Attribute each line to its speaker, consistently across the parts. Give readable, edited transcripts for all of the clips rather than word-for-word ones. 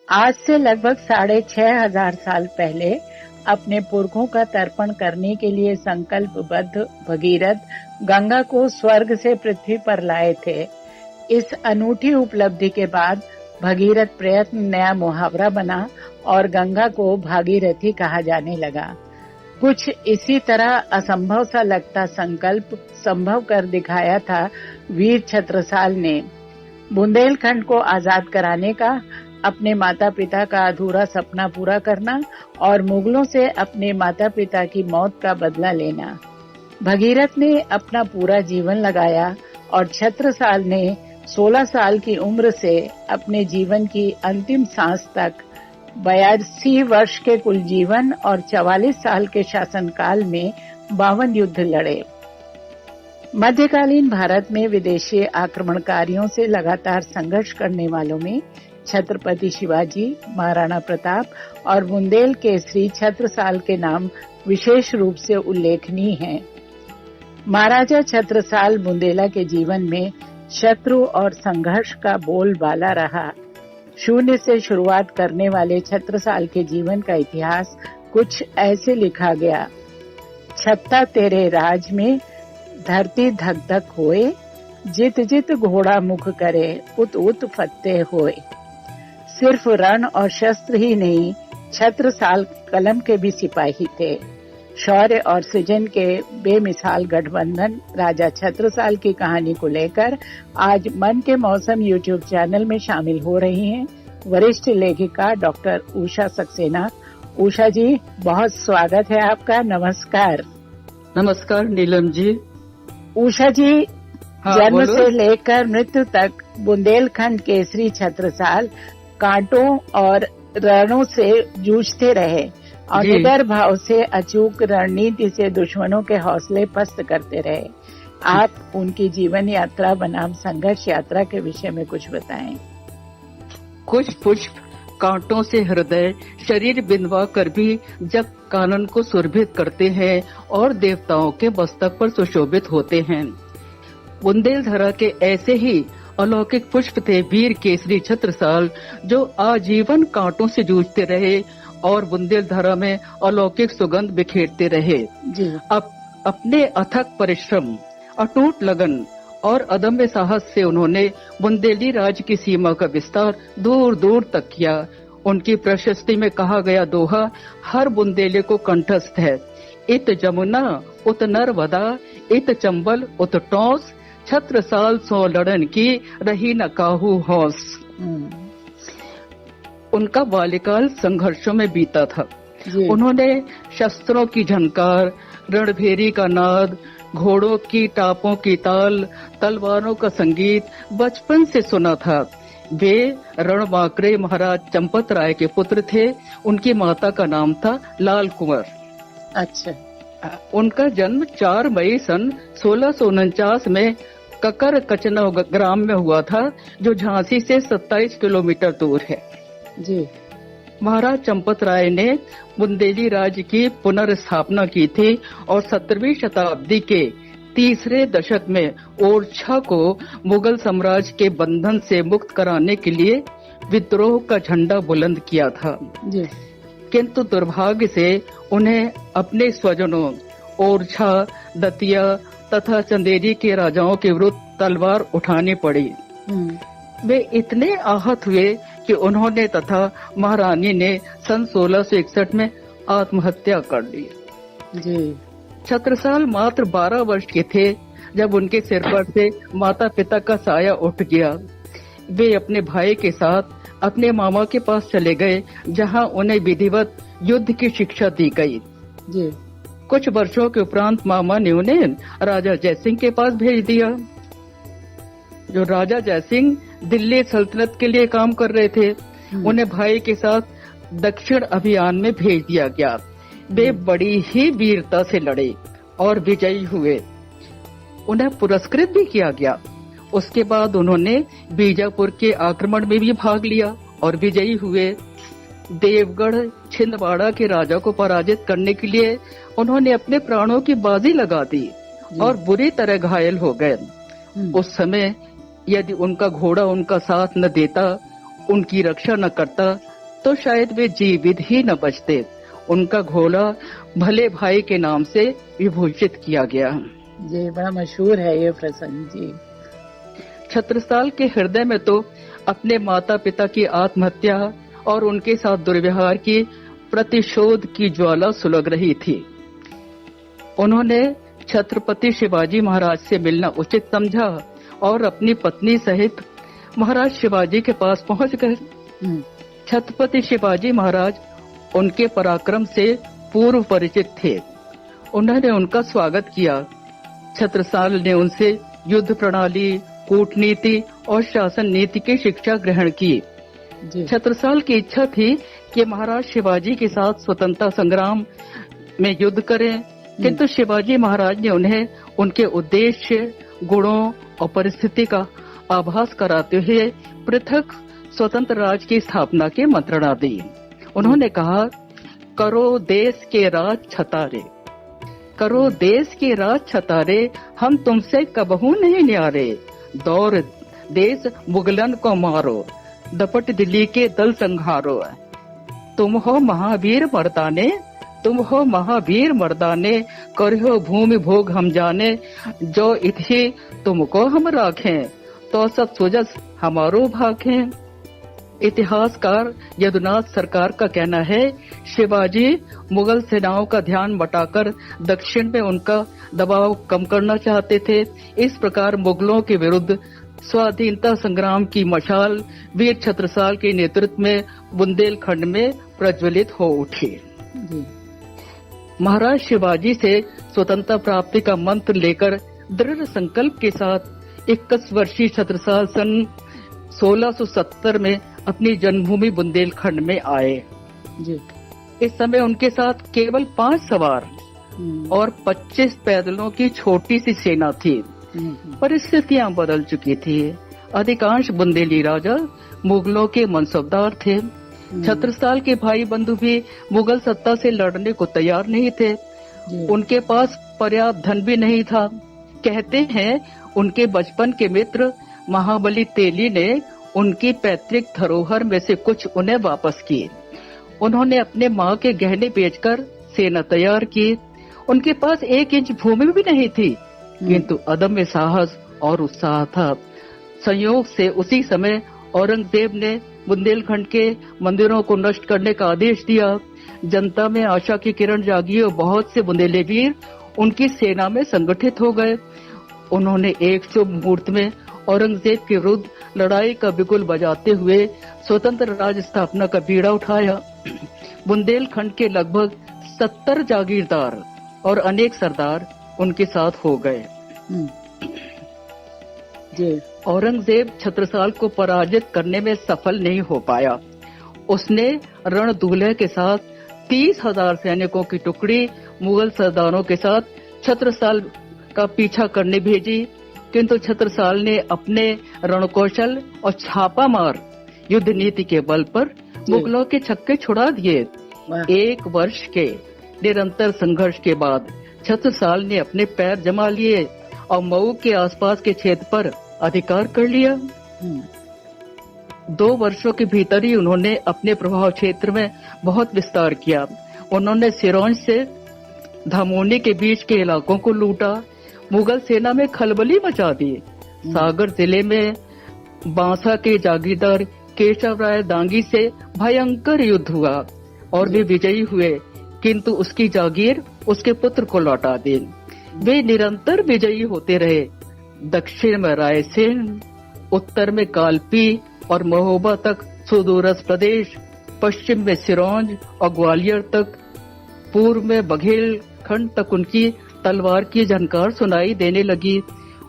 Speaker 1: आज से लगभग 6,500 साल पहले अपने पुरखों का तर्पण करने के लिए संकल्पबद्ध भगीरथ गंगा को स्वर्ग से पृथ्वी पर लाए थे। इस अनूठी उपलब्धि के बाद भगीरथ प्रयत्न नया मुहावरा बना और गंगा को भागीरथी कहा जाने लगा। कुछ इसी तरह असंभव सा लगता संकल्प संभव कर दिखाया था वीर छत्रसाल ने। बुंदेलखंड को आजाद कराने का, अपने माता पिता का अधूरा सपना पूरा करना और मुगलों से अपने माता पिता की मौत का बदला लेना। भगीरथ ने अपना पूरा जीवन लगाया और छत्रसाल ने 16 साल की उम्र से अपने जीवन की अंतिम सांस तक 82 वर्ष के कुल जीवन और 44 साल के शासनकाल में 52 युद्ध लड़े। मध्यकालीन भारत में विदेशी आक्रमणकारियों से लगातार संघर्ष करने वालों में छत्रपति शिवाजी, महाराणा प्रताप और बुंदेल केसरी छत्रसाल के नाम विशेष रूप से उल्लेखनीय हैं। महाराजा छत्रसाल बुंदेला के जीवन में शत्रु और संघर्ष का बोलबाला रहा। शून्य से शुरुआत करने वाले छत्रसाल के जीवन का इतिहास कुछ ऐसे लिखा गया। छत्ता तेरे राज में धरती धक धक होए, जित जित घोड़ा मुख करे उत उत फत्ते होए। सिर्फ रण और शस्त्र ही नहीं, छत्रसाल कलम के भी सिपाही थे। शौर्य और सृजन के बेमिसाल गठबंधन राजा छत्रसाल की कहानी को लेकर आज मन के मौसम यूट्यूब चैनल में शामिल हो रही हैं वरिष्ठ लेखिका डॉक्टर उषा सक्सेना। उषा जी, बहुत स्वागत है आपका। नमस्कार।
Speaker 2: नमस्कार नीलम जी।
Speaker 1: उषा जी, जन्म से लेकर मृत्यु तक बुंदेलखंड केसरी छत्रसाल कांटों और रणों से जूझते रहे और निडर भाव से अचूक रणनीति से दुश्मनों के हौसले पस्त करते रहे। आप उनकी जीवन यात्रा बनाम संघर्ष यात्रा के विषय में कुछ बताएं।
Speaker 2: कुछ पुष्प कांटों से हृदय शरीर बिंदवा कर भी जब कानन को सुरभित करते हैं और देवताओं के मस्तक पर सुशोभित होते हैं। बुंदेलधरा के ऐसे ही अलौकिक पुष्प थे वीर केसरी छत्रसाल, जो आजीवन कांटों से जूझते रहे और बुंदेलधरा में अलौकिक सुगंध बिखेरते रहे। अपने अथक परिश्रम, अटूट लगन और अदम्य साहस से उन्होंने बुंदेली राज की सीमा का विस्तार दूर दूर तक किया। उनकी प्रशस्ति में कहा गया दोहा हर बुंदेली को कंठस्थ है। इत जमुना उत नर्मदा, इत चंबल उत टौस, छत्रसाल सो लड़न की रही न काहू हौस। उनका बाल्यकाल संघर्षों में बीता था। उन्होंने शस्त्रों की झनकार, रणभेरी का नाद, घोड़ों की टापों की ताल, तलवारों का संगीत बचपन से सुना था। वे रणबांकरे महाराज चंपत राय के पुत्र थे। उनकी माता का नाम था लाल कुंवर।
Speaker 1: अच्छा।
Speaker 2: उनका जन्म 4 मई सन 1649 में ककर कचना ग्राम में हुआ था, जो झांसी से 27 किलोमीटर दूर है।
Speaker 1: जी।
Speaker 2: महाराज चंपत राय ने बुंदेली राज्य की पुनर्स्थापना की थी और 17वीं शताब्दी के तीसरे दशक में ओरछा को मुगल साम्राज्य के बंधन से मुक्त कराने के लिए विद्रोह का झंडा बुलंद किया था।
Speaker 1: जी।
Speaker 2: किंतु दुर्भाग्य से उन्हें अपने स्वजनों ओरछा, दतिया तथा चंदेरी के राजाओं के विरुद्ध तलवार उठानी पड़ी। वे इतने आहत हुए कि उन्होंने तथा महारानी ने सन 1661 में आत्महत्या कर ली।
Speaker 1: जी।
Speaker 2: छत्रसाल मात्र 12 वर्ष के थे जब उनके सिर पर से माता पिता का साया उठ गया। वे अपने भाई के साथ अपने मामा के पास चले गए, जहां उन्हें विधिवत युद्ध की शिक्षा दी गई।
Speaker 1: जी।
Speaker 2: कुछ वर्षों के उपरांत मामा ने उन्हें राजा जयसिंह के पास भेज दिया। जो राजा जयसिंह दिल्ली सल्तनत के लिए काम कर रहे थे, उन्हें भाई के साथ दक्षिण अभियान में भेज दिया गया। वे बड़ी ही वीरता से लड़े और विजयी हुए। उन्हें पुरस्कृत भी किया गया। उसके बाद उन्होंने बीजापुर के आक्रमण में भी भाग लिया और विजयी हुए। देवगढ़ छिंदवाड़ा के राजा को पराजित करने के लिए उन्होंने अपने प्राणों की बाजी लगा दी और बुरी तरह घायल हो गए। उस समय यदि उनका घोड़ा उनका साथ न देता, उनकी रक्षा न करता, तो शायद वे जीवित ही न बचते। उनका घोड़ा भले भाई के नाम से विभूषित किया गया।
Speaker 1: जी, बड़ा मशहूर है ये प्रसंग जी।
Speaker 2: छत्रसाल के हृदय में तो अपने माता पिता की आत्महत्या और उनके साथ दुर्व्यवहार की प्रतिशोध की ज्वाला सुलग रही थी। उन्होंने छत्रपति शिवाजी महाराज से मिलना उचित समझा और अपनी पत्नी सहित महाराज शिवाजी के पास पहुंच गए। छत्रपति शिवाजी महाराज उनके पराक्रम से पूर्व परिचित थे। उन्होंने उनका स्वागत किया। छत्रसाल ने उनसे युद्ध प्रणाली, कूटनीति और शासन नीति की शिक्षा ग्रहण की। छत्रसाल की इच्छा थी कि महाराज शिवाजी के साथ स्वतंत्रता संग्राम में युद्ध करें, किंतु शिवाजी महाराज ने उन्हें उनके उद्देश्य, गुणों और परिस्थिति का आभास कराते हुए पृथक स्वतंत्र राज्य की स्थापना की मंत्रणा दी। उन्होंने कहा, करो देश के राज छतारे, करो देश के राज छतारे, हम तुमसे कबहू नहीं न्यारे। दौर देश मुगलन को मारो, दपट दिल्ली के दल संहारो। तुम हो महावीर मर्दाने, तुम हो महावीर मर्दाने, करो भूमि भोग हम जाने। जो इति तुमको हम राखें, तो सब सुजस हमारो भाखें। इतिहासकार यदुनाथ सरकार का कहना है, शिवाजी मुगल सेनाओं का ध्यान बटाकर दक्षिण में उनका दबाव कम करना चाहते थे। इस प्रकार मुगलों के विरुद्ध स्वाधीनता संग्राम की मशाल वीर छत्रसाल के नेतृत्व में बुंदेलखंड में प्रज्वलित हो उठी। महाराज शिवाजी से स्वतंत्रता प्राप्ति का मंत्र लेकर दृढ़ संकल्प के साथ 21 वर्षीय छत्रसाल सन 1670 में अपनी जन्मभूमि बुंदेलखंड में आए। इस समय उनके साथ केवल 5 सवार और 25 पैदलों की छोटी सी सेना थी। परिस्थितियां बदल चुकी थी। अधिकांश बुंदेली राजा मुगलों के मनसबदार थे। छत्रसाल के भाई बंधु भी मुगल सत्ता से लड़ने को तैयार नहीं थे। उनके पास पर्याप्त धन भी नहीं था। कहते हैं उनके बचपन के मित्र महाबली तेली ने उनकी पैतृक धरोहर में से कुछ उन्हें वापस किए। उन्होंने अपने माँ के गहने बेचकर सेना तैयार की। उनके पास 1 इंच भूमि भी नहीं थी, किंतु अदम्य साहस और उत्साह था। संयोग से उसी समय औरंगजेब ने बुंदेलखंड के मंदिरों को नष्ट करने का आदेश दिया। जनता में आशा की किरण जागी और बहुत से बुंदेली वीर उनकी सेना में संगठित हो गए। उन्होंने एक शुभ मुहूर्त में औरंगजेब के विरुद्ध लड़ाई का बिगुल बजाते हुए स्वतंत्र राज्य स्थापना का बीड़ा उठाया। बुंदेलखंड के लगभग 70 जागीरदार और अनेक सरदार उनके साथ हो गए। औरंगजेब छत्रसाल को पराजित करने में सफल नहीं हो पाया। उसने रणदूल्हे के साथ 30,000 सैनिकों की टुकड़ी मुगल सरदारों के साथ छत्रसाल का पीछा करने भेजी, किंतु छत्रसाल ने अपने रणकौशल और छापामार युद्ध नीति के बल पर मुगलों के छक्के छुड़ा दिए। 1 वर्ष के निरंतर संघर्ष के बाद छत्रसाल ने अपने पैर जमा लिए और मऊ के आसपास के क्षेत्र पर अधिकार कर लिया। 2 वर्षों के भीतर ही उन्होंने अपने प्रभाव क्षेत्र में बहुत विस्तार किया। उन्होंने सिरोंज से धामोनी के बीच के इलाकों को लूटा। मुगल सेना में खलबली मचा दी। सागर जिले में बांसा के जागीरदार केशव राय दांगी से भयंकर युद्ध हुआ और वे विजयी हुए, किंतु उसकी जागीर उसके पुत्र को लौटा दी। वे निरंतर विजयी होते रहे। दक्षिण में रायसेन, उत्तर में कालपी और महोबा तक सुदूरस्थ प्रदेश, पश्चिम में सिरोंज और ग्वालियर तक, पूर्व में बघेलखंड तक उनकी तलवार की झनकार सुनाई देने लगी।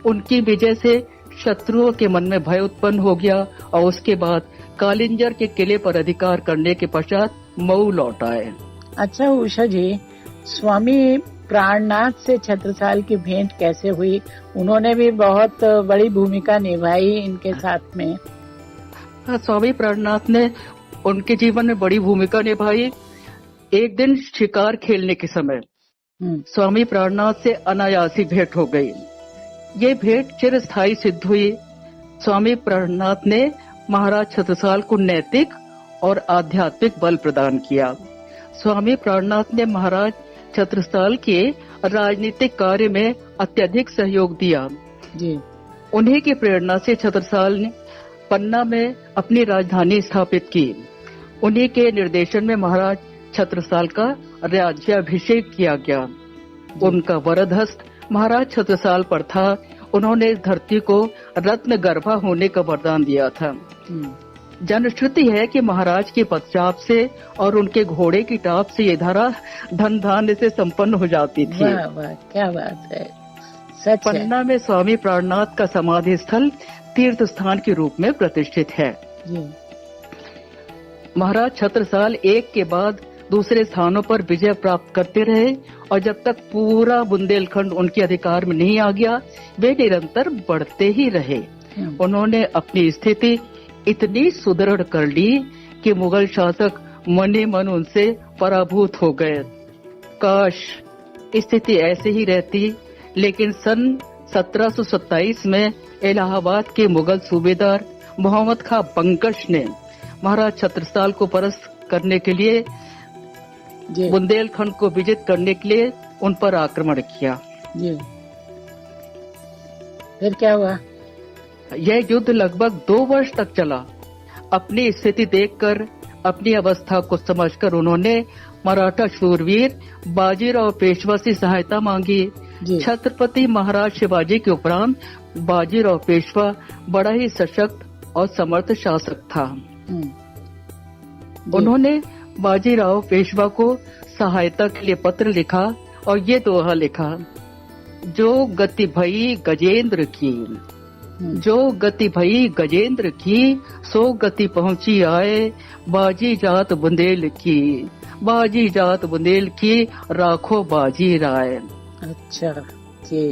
Speaker 2: उनकी विजय से शत्रुओं के मन में भय उत्पन्न हो गया और उसके बाद कालिंजर के किले पर अधिकार करने के पश्चात मऊ लौट आए।
Speaker 1: अच्छा उषा जी, स्वामी प्राणनाथ से छत्रसाल की भेंट कैसे हुई? उन्होंने भी बहुत बड़ी भूमिका निभाई इनके साथ में।
Speaker 2: स्वामी प्राणनाथ ने उनके जीवन में बड़ी भूमिका निभाई। एक दिन शिकार खेलने के समय स्वामी प्राणनाथ से अनायासी भेंट हो गई। ये भेंट चिरस्थायी सिद्ध हुई। स्वामी प्राणनाथ ने महाराज छत्रसाल को नैतिक और आध्यात्मिक बल प्रदान किया। स्वामी प्राणनाथ ने महाराज छत्रसाल के राजनीतिक कार्य में अत्यधिक सहयोग दिया
Speaker 1: जी।
Speaker 2: उन्हीं की प्रेरणा से छत्रसाल ने पन्ना में अपनी राजधानी स्थापित की। उन्हीं के निर्देशन में महाराज छत्रसाल का राज्याभिषेक किया गया। उनका वरद हस्त महाराज छत्रसाल पर था। उन्होंने इस धरती को रत्न गर्भा होने का वरदान दिया था। जनश्रुति है कि महाराज के पदचाप से और उनके घोड़े की टाप से ये धरा धन धान्य से संपन्न हो जाती थी।
Speaker 1: वाह वाह, क्या बात है, सच है।
Speaker 2: पन्ना में स्वामी प्राणनाथ का समाधि स्थल तीर्थ स्थान के रूप में प्रतिष्ठित है। महाराज छत्रसाल एक के बाद दूसरे स्थानों पर विजय प्राप्त करते रहे और जब तक पूरा बुंदेलखंड उनके अधिकार में नहीं आ गया, वे निरंतर बढ़ते ही रहे। उन्होंने अपनी स्थिति इतनी सुदृढ़ कर ली कि मुगल शासक मने मन उनसे पराभूत हो गए। काश स्थिति ऐसे ही रहती, लेकिन सन 1727 में इलाहाबाद के मुगल सूबेदार मोहम्मद खां बंकश ने महाराज छत्रसाल को परास्त करने के लिए, बुंदेलखंड को विजित करने के लिए उन पर आक्रमण किया।
Speaker 1: फिर क्या हुआ?
Speaker 2: यह युद्ध लगभग 2 वर्ष तक चला। अपनी स्थिति देखकर, अपनी अवस्था को समझकर उन्होंने मराठा शूरवीर बाजीराव पेशवा से सहायता मांगी। छत्रपति महाराज शिवाजी के उपरांत बाजीराव पेशवा बड़ा ही सशक्त और समर्थ शासक था। उन्होंने बाजीराव पेशवा को सहायता के लिए पत्र लिखा और ये दोहा लिखा, जो गति भई गजेंद्र की, जो गति भई गजेंद्र की, सो गति पहुंची आए, बाजी जात बुंदेल की, बाजी जात बुंदेल की, राखो बाजी राय।
Speaker 1: अच्छा जी।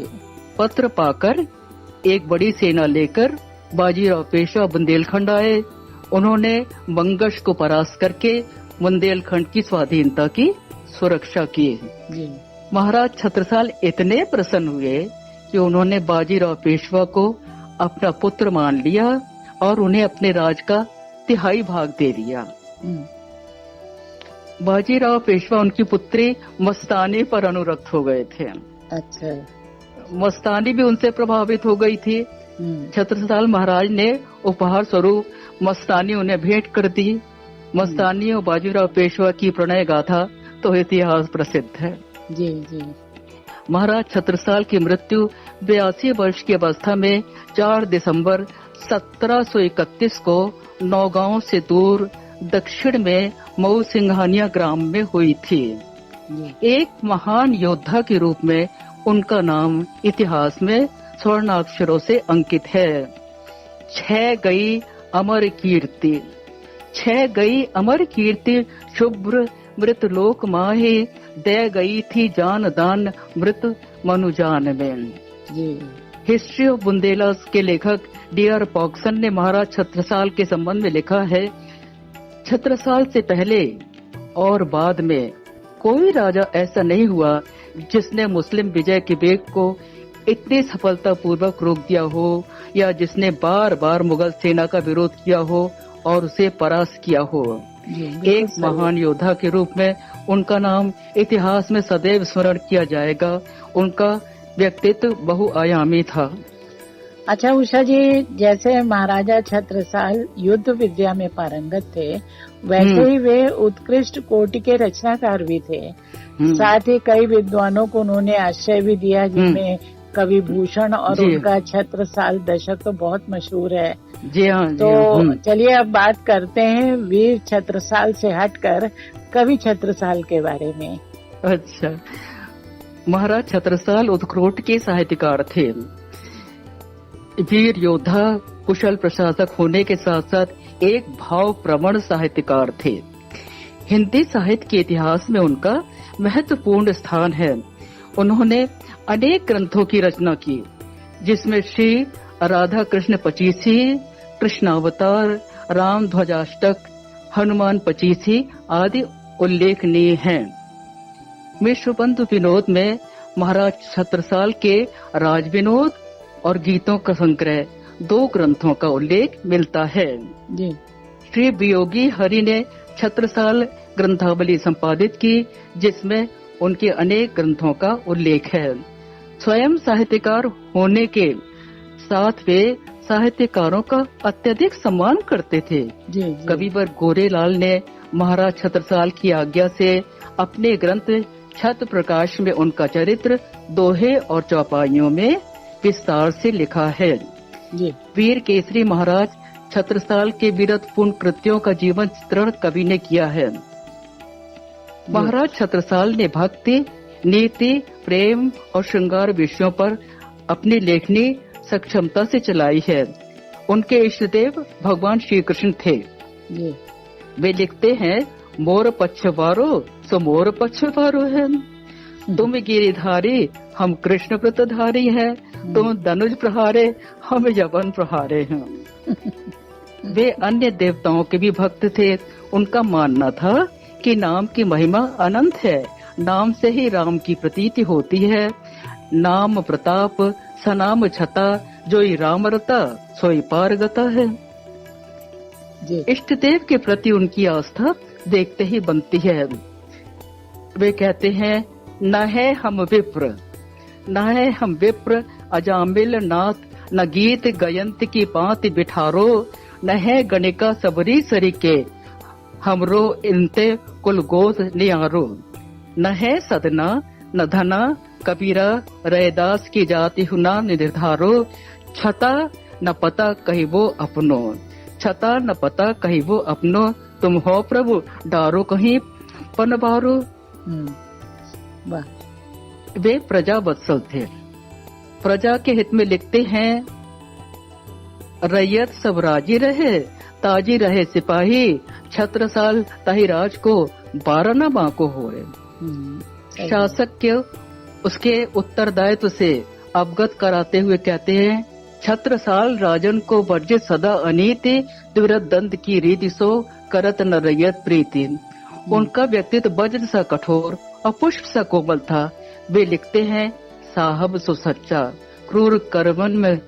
Speaker 2: पत्र पाकर एक बड़ी सेना लेकर बाजीराव पेशवा बुंदेलखंड आए। उन्होंने बंगश को परास्त करके बुंदेलखंड की स्वाधीनता की सुरक्षा की। महाराज छत्रसाल इतने प्रसन्न हुए कि उन्होंने बाजीराव पेशवा को अपना पुत्र मान लिया और उन्हें अपने राज का 1/3 भाग दे दिया। बाजीराव पेशवा उनकी पुत्री मस्तानी पर अनुरक्त हो गए थे।
Speaker 1: अच्छा।
Speaker 2: मस्तानी भी उनसे प्रभावित हो गई थी। छत्रसाल महाराज ने उपहार स्वरूप मस्तानी उन्हें भेंट कर दी। मस्तानी और बाजीराव पेशवा की प्रणय गाथा तो इतिहास प्रसिद्ध है।
Speaker 1: जी जी।
Speaker 2: महाराज छत्रसाल की मृत्यु 82 वर्ष की अवस्था में 4 दिसंबर 1731 को नौगांव से दूर दक्षिण में मऊ सिंघानिया ग्राम में हुई थी। एक महान योद्धा के रूप में उनका नाम इतिहास में स्वर्णाक्षरों से अंकित है। 6 गई अमर कीर्ति, 6 गई अमर कीर्ति, शुभ्र मृत लोक माहे, दे गई थी जान दान मृत मनुजान में। हिस्ट्री ऑफ बुंदेलास के लेखक D.R. पॉक्सन ने महाराज छत्रसाल के संबंध में लिखा है, छत्रसाल से पहले और बाद में कोई राजा ऐसा नहीं हुआ जिसने मुस्लिम विजय के वेग को इतनी सफलतापूर्वक रोक दिया हो या जिसने बार बार मुगल सेना का विरोध किया हो और उसे परास्त किया हो। एक महान योद्धा के रूप में उनका नाम इतिहास में सदैव स्मरण किया जाएगा। उनका व्यक्तित्व बहुआयामी था।
Speaker 1: अच्छा उषा जी, जैसे महाराजा छत्रसाल युद्ध विद्या में पारंगत थे, वैसे ही वे उत्कृष्ट कोटि के रचनाकार भी थे। साथ ही कई विद्वानों को उन्होंने आश्रय भी दिया, जिनमें कवि भूषण और उनका छत्रसाल दशक तो बहुत मशहूर है।
Speaker 2: जी हाँ।
Speaker 1: तो चलिए अब बात करते हैं वीर छत्रसाल से हटकर कवि छत्रसाल के बारे में।
Speaker 2: अच्छा, महाराज छत्रसाल उत्करोट के साहित्यकार थे। वीर योद्धा, कुशल प्रशासक होने के साथ साथ एक भाव प्रवण साहित्यकार थे। हिंदी साहित्य के इतिहास में उनका महत्वपूर्ण स्थान है। उन्होंने अनेक ग्रंथों की रचना की, जिसमें श्री राधा कृष्ण पचीसी, कृष्णावतार, राम ध्वजाष्टक, हनुमान पचीसी आदि उल्लेखनीय हैं। मिश्रबंधु विनोद में महाराज छत्रसाल के राज विनोद और गीतों का संग्रह 2 ग्रंथों का उल्लेख मिलता है। श्री वियोगी हरि ने छत्रसाल ग्रंथावली संपादित की, जिसमें उनके अनेक ग्रंथों का उल्लेख है। स्वयं साहित्यकार होने के साथ वे साहित्यकारों का अत्यधिक सम्मान करते थे। कविवर गोरेलाल ने महाराज छत्रसाल की आज्ञा से अपने ग्रंथ छत्र प्रकाश में उनका चरित्र दोहे और चौपाइयों में विस्तार से लिखा है। वीर केसरी महाराज छत्रसाल के वीरत्वपूर्ण कृत्यों का जीवन चित्रण कवि ने किया है। महाराज छत्रसाल ने भक्ति, नीति, प्रेम और श्रृंगार विषयों पर अपनी लेखनी सक्षमता से चलाई है। उनके इष्टदेव भगवान श्री कृष्ण थे। वे लिखते हैं, मोर पक्षवारो सो मोर पक्षवारो है, तुम गिरिधारी हम कृष्ण व्रतधारी हैं, तुम धनुष प्रहारे हम यवन प्रहारे हैं। वे अन्य देवताओं के भी भक्त थे। उनका मानना था कि नाम की महिमा अनंत है, नाम से ही राम की प्रतीति होती है। नाम प्रताप सनाम छता, जोई राम रता सोई पारगता है। इष्ट देव के प्रति उनकी आस्था देखते ही बनती है। वे कहते हैं, न है हम विप्र, न है हम विप्र अजामिल नाथ, न गीत गयंत की पांति बिठारो, न है गणिका सबरी सरिके, हमरो इनते कुल गोद नियारो। न है सदना न धना कबीरा, रैदास की जाति हुना निर्धारो, छता न पता कहिबो अपनो, छता न पता कहिबो अपनो, तुम हो प्रभु डारो कहीं पनबारो। वे प्रजा वत्सल थे। प्रजा के हित में लिखते हैं, रैयत सब राजी रहे, ताजी रहे सिपाही, छत्रसाल ताही राज को 12 न बाको होए। शासक के उसके उत्तरदायित्व से अवगत कराते हुए कहते हैं, छत्रसाल राजन को वर्जित सदा अनीति, द्विरथ दंत की रीति सो करत न रैयत प्रीति। उनका व्यक्तित्व वज्र सा कठोर और पुष्प सा कोमल था। वे लिखते हैं, साहब सो सच्चा, क्रूर करमन में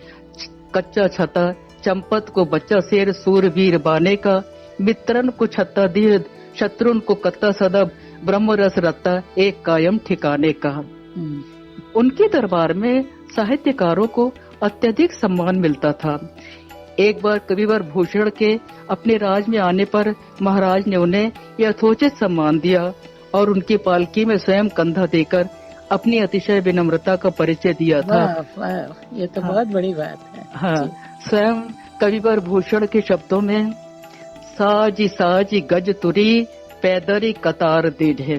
Speaker 2: कच्चा छता, चंपत को बच्चा शेर सूरवीर बाने का, मित्रन को छत्ता दीर्घ, शत्रुन को कत्ता सदब, ब्रह्म रस रत्ता एक कायम ठिकाने का। उनके दरबार में साहित्यकारों को अत्यधिक सम्मान मिलता था। एक बार कविवर भूषण के अपने राज में आने पर महाराज ने उन्हें यथोचित सम्मान दिया और उनकी पालकी में स्वयं कंधा देकर अपनी अतिशय विनम्रता का परिचय दिया था।
Speaker 1: ये तो बहुत बड़ी बात है।
Speaker 2: हाँ, स्वयं कविवर भूषण के शब्दों में, साजी साजी गज तुरी पैदरी कतार दीढ़े,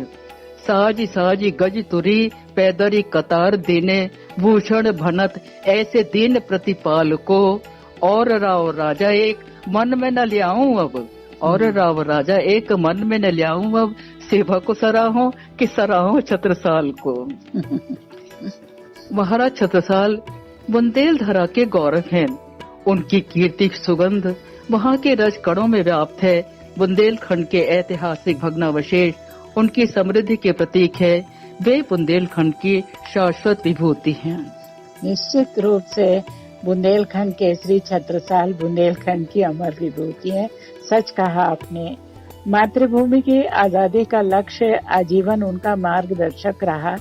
Speaker 2: साजी साजी गज तुरी पैदरी कतार देने, भूषण भनत ऐसे दीन प्रतिपाल को, और राव राजा एक मन में न लियाऊं अब, और राव राजा एक मन में न लियाऊं अब, सेवा को सराहो कि सराहो छत्रसाल को। महाराज छत्रसाल बुंदेलधरा के गौरव हैं। उनकी कीर्ति सुगंध वहाँ के रजकणों में व्याप्त है। बुंदेलखंड के ऐतिहासिक भग्नावशेष उनकी समृद्धि के प्रतीक है। वे बुंदेलखंड की शाश्वत विभूति हैं।
Speaker 1: निश्चित रूप से बुंदेलखंड केसरी छत्रसाल बुंदेलखंड की अमर विभूति है। सच कहा आपने। मातृभूमि की आजादी का लक्ष्य आजीवन उनका मार्गदर्शक रहा।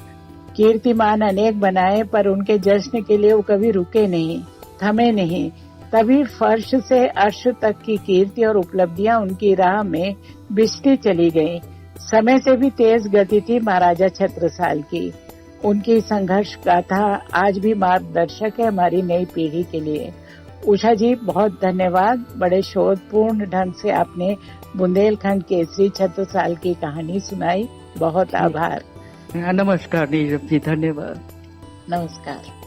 Speaker 1: कीर्तिमान अनेक बनाए, पर उनके जश्न के लिए वो कभी रुके नहीं, थमे नहीं। तभी फर्श से अर्श तक की कीर्ति और उपलब्धियां उनकी राह में बिछती चली गईं। समय से भी तेज गति थी महाराजा छत्रसाल की। उनकी संघर्ष गाथा आज भी मार्गदर्शक है हमारी नई पीढ़ी के लिए। उषा जी, बहुत धन्यवाद। बड़े शोधपूर्ण ढंग से आपने बुंदेलखंड केसरी छत्रसाल की कहानी सुनाई। बहुत आभार।
Speaker 2: नमस्कार नीरज जी, धन्यवाद।
Speaker 1: नमस्कार।